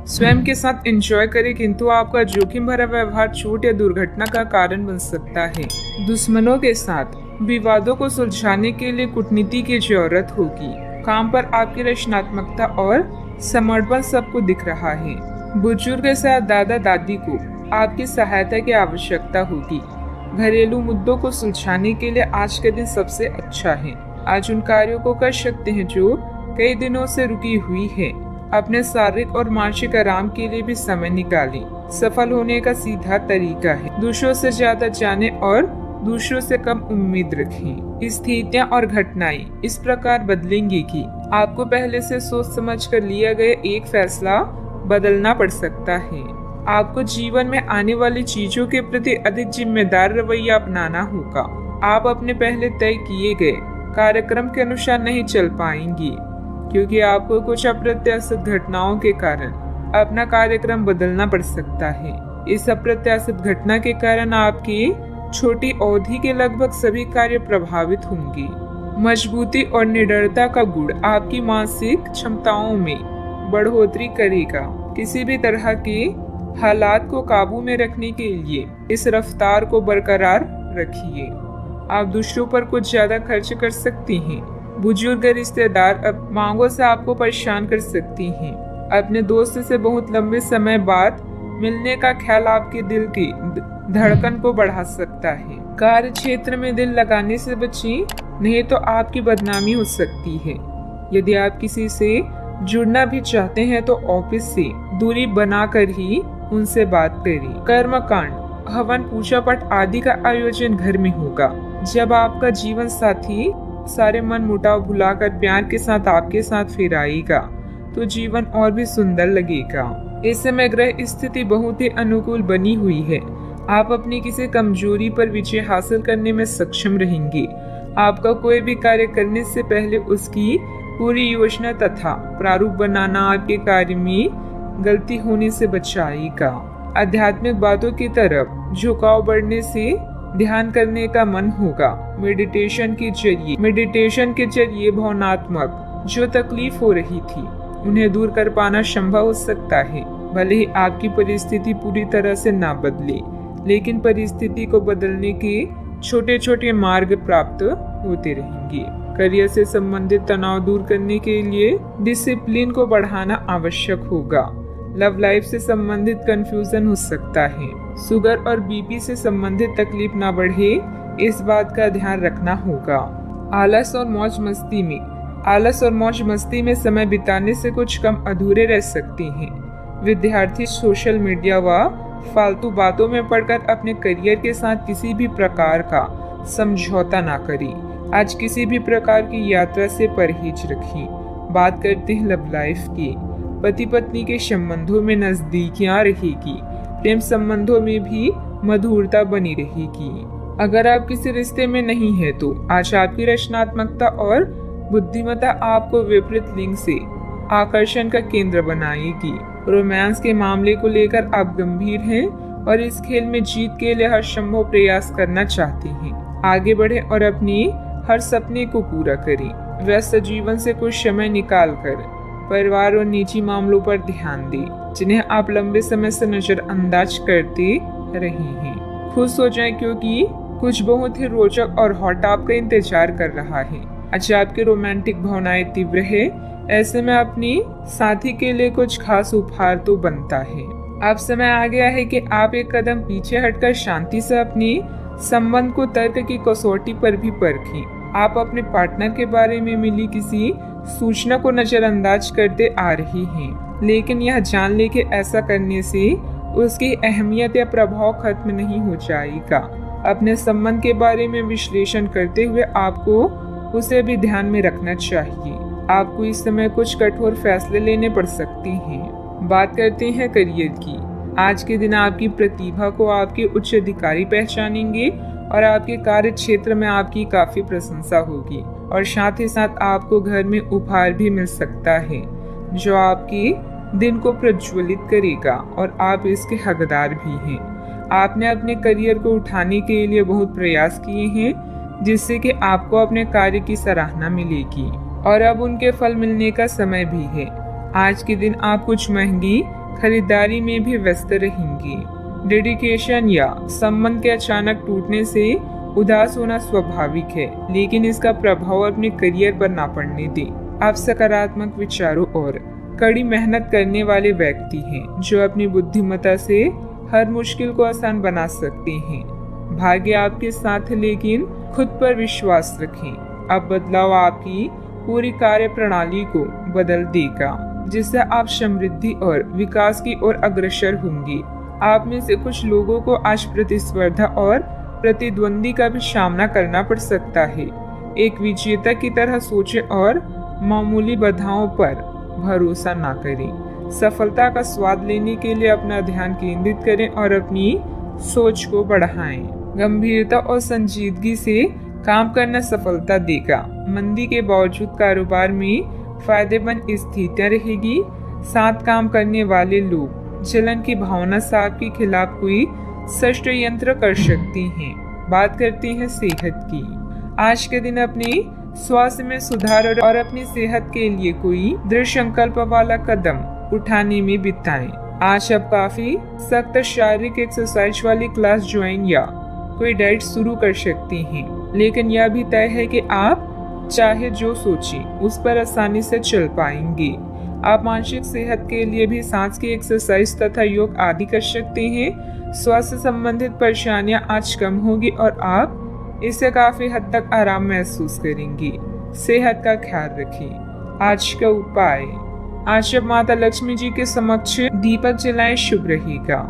स्वयं के साथ एंजॉय करें, किंतु आपका जोखिम भरा व्यवहार चोट या दुर्घटना का कारण बन सकता है। दुश्मनों के साथ विवादों को सुलझाने के लिए कूटनीति की जरूरत होगी। काम पर आपकी रचनात्मकता और समर्पण सबको दिख रहा है। बुजुर्ग के साथ दादा दादी को आपकी सहायता की आवश्यकता होगी। घरेलू मुद्दों को सुलझाने के लिए आज का दिन सबसे अच्छा है। आज उन कार्यों को कर सकते हैं जो कई दिनों से रुकी हुई है। अपने शारीरिक और मानसिक आराम के लिए भी समय निकालें। सफल होने का सीधा तरीका है दूसरों से ज्यादा जाने और दूसरों से कम उम्मीद रखें। स्थितियां और घटनाएं इस प्रकार बदलेंगी कि आपको पहले से सोच समझ कर लिया गया एक फैसला बदलना पड़ सकता है। आपको जीवन में आने वाली चीजों के प्रति अधिक जिम्मेदार रवैया अपनाना होगा। आप अपने पहले तय किए गए कार्यक्रम के अनुसार नहीं चल पाएंगी, क्योंकि आपको कुछ अप्रत्याशित घटनाओं के कारण अपना कार्यक्रम बदलना पड़ सकता है। इस अप्रत्याशित घटना के कारण आपकी छोटी अवधि के लगभग सभी कार्य प्रभावित होंगे। मजबूती और निडरता का गुण आपकी मानसिक क्षमताओं में बढ़ोतरी करेगा। किसी भी तरह के हालात को काबू में रखने के लिए इस रफ्तार को बरकरार रखिए। आप दूसरों पर कुछ ज्यादा खर्च कर सकती हैं। बुजुर्ग रिश्तेदार अब मांगों से आपको परेशान कर सकती हैं। अपने दोस्त से बहुत लंबे समय बाद मिलने का ख्याल आपके दिल की धड़कन को बढ़ा सकता है। कार्य क्षेत्र में दिल लगाने से बचें, नहीं तो आपकी बदनामी हो सकती है। यदि आप किसी से जुड़ना भी चाहते हैं तो ऑफिस से दूरी बनाकर ही उनसे बात करें। कर्मकांड, हवन, पूजा पाठ आदि का आयोजन घर में होगा। जब आपका जीवन साथी सारे मन मुटाव भुलाकर प्यार के साथ आपके साथ फिर आएगा तो जीवन और भी सुंदर लगेगा। इस समय ग्रह स्थिति बहुत ही अनुकूल बनी हुई है। आप अपनी किसी कमजोरी पर विजय हासिल करने में सक्षम रहेंगे। आपका कोई भी कार्य करने से पहले उसकी पूरी योजना तथा प्रारूप बनाना आपके कार्य में गलती होने से बचाएगा। आध्यात्मिक बातों की तरफ झुकाव बढ़ने से ध्यान करने का मन होगा। मेडिटेशन के जरिए भावनात्मक जो तकलीफ हो रही थी उन्हें दूर कर पाना संभव हो सकता है। भले ही आपकी परिस्थिति पूरी तरह से ना बदले, लेकिन परिस्थिति को बदलने के छोटे छोटे मार्ग प्राप्त होते रहेंगे। करियर से संबंधित तनाव दूर करने के लिए डिसिप्लिन को बढ़ाना आवश्यक होगा। लव लाइफ से संबंधित कंफ्यूजन हो सकता है। शुगर और बीपी से संबंधित तकलीफ ना बढ़े, इस बात का ध्यान रखना होगा। आलस और मौज मस्ती में समय बिताने से कुछ कम अधूरे रह सकते हैं। विद्यार्थी सोशल मीडिया व फालतू बातों में पड़कर अपने करियर के साथ किसी भी प्रकार का समझौता ना करें। आज किसी भी प्रकार की यात्रा से परहेज रखें। बात करते हैं लव लाइफ की। पति पत्नी के संबंधों में नजदीकियां रहेगी। प्रेम संबंधों में भी मधुरता बनी रहेगी। अगर आप किसी रिश्ते में नहीं है तो आज आपकी रचनात्मकता और बुद्धिमत्ता आपको विपरीत लिंग से आकर्षण का केंद्र बनाएगी। रोमांस के मामले को लेकर आप गंभीर हैं और इस खेल में जीत के लिए हर संभव प्रयास करना चाहते हैं। आगे बढ़े और अपनी हर सपने को पूरा करें। व्यस्त जीवन से कुछ समय निकालकर परिवार और निजी मामलों पर ध्यान दें, जिन्हें आप लंबे समय से नजरअंदाज करते रहे हैं। खुश हो जाएं, क्योंकि कुछ बहुत ही रोचक और हॉट आपका इंतजार कर रहा है। अच्छा, आपकी रोमांटिक भावनाएं तीव्र है, ऐसे में अपनी साथी के लिए कुछ खास उपहार तो बनता है। अब समय आ गया है कि आप एक कदम पीछे हटकर शांति से अपने संबंध को तर्क की कसौटी पर भी परखें। आप अपने पार्टनर के बारे में मिली किसी सूचना को नजरअंदाज करते आ रही हैं, लेकिन यह जान ले कि ऐसा करने से उसकी अहमियत या प्रभाव खत्म नहीं हो जाएगा। अपने संबंध के बारे में विश्लेषण करते हुए आपको उसे भी ध्यान में रखना चाहिए। आपको इस समय कुछ कठोर फैसले लेने पड़ सकते हैं। बात करते हैं करियर की। आज के दिन आपकी प्रतिभा को आपके उच्च अधिकारी पहचानेंगे और आपके कार्य क्षेत्र में आपकी काफी प्रशंसा होगी और साथ ही साथ आपको घर में उपहार भी मिल सकता है जो आपके दिन को प्रज्वलित करेगा और आप इसके हकदार भी हैं। आपने अपने करियर को उठाने के लिए बहुत प्रयास किए हैं, जिससे कि आपको अपने कार्य की सराहना मिलेगी और अब उनके फल मिलने का समय भी है। आज के दिन आप कुछ महंगी खरीदारी में भी व्यस्त रहेंगी। डेडिकेशन या संबंध के अचानक टूटने से उदास होना स्वाभाविक है, लेकिन इसका प्रभाव अपने करियर पर ना पड़ने दें। आप सकारात्मक विचारों और कड़ी मेहनत करने वाले व्यक्ति हैं, जो अपनी बुद्धिमत्ता से हर मुश्किल को आसान बना सकते हैं। भाग्य आपके साथ है, लेकिन खुद पर विश्वास रखें। अब बदलाव आपकी पूरी कार्य प्रणाली को बदल देगा, जिससे आप समृद्धि और विकास की ओर अग्रसर होंगे। आप में से कुछ लोगों को आज प्रतिस्पर्धा और प्रतिद्वंदी का भी सामना करना पड़ सकता है। एक विजेता की तरह सोचें और मामूली बाधाओं पर भरोसा ना करें। सफलता का स्वाद लेने के लिए अपना ध्यान केंद्रित करें और अपनी सोच को बढ़ाएं। गंभीरता और संजीदगी से काम करना सफलता देगा। मंदी के बावजूद कारोबार में फायदेमंद स्थितियां रहेगी। साथ काम करने वाले लोग जलन की भावना से आपके खिलाफ कोई षड्यंत्र कर सकते हैं। बात करते हैं सेहत की। आज के दिन अपने स्वास्थ्य में सुधार और अपनी सेहत के लिए कोई दृढ़ संकल्प वाला कदम उठाने में बिताएं। आज आप काफी सख्त शारीरिक एक्सरसाइज वाली क्लास ज्वाइन या कोई डाइट शुरू कर सकते हैं, लेकिन यह भी तय है कि आप चाहे जो सोचें उस पर आसानी से चल पाएंगे। आप मानसिक सेहत के लिए भी सांस की एक्सरसाइज तथा योग आदि कर सकते हैं। स्वास्थ्य संबंधित परेशानियां आज कम होगी और आप इससे काफी हद तक आराम महसूस करेंगे। सेहत का ख्याल रखें। आज का उपाय, आज जब माता लक्ष्मी जी के समक्ष दीपक जलाएं शुभ रहेगा।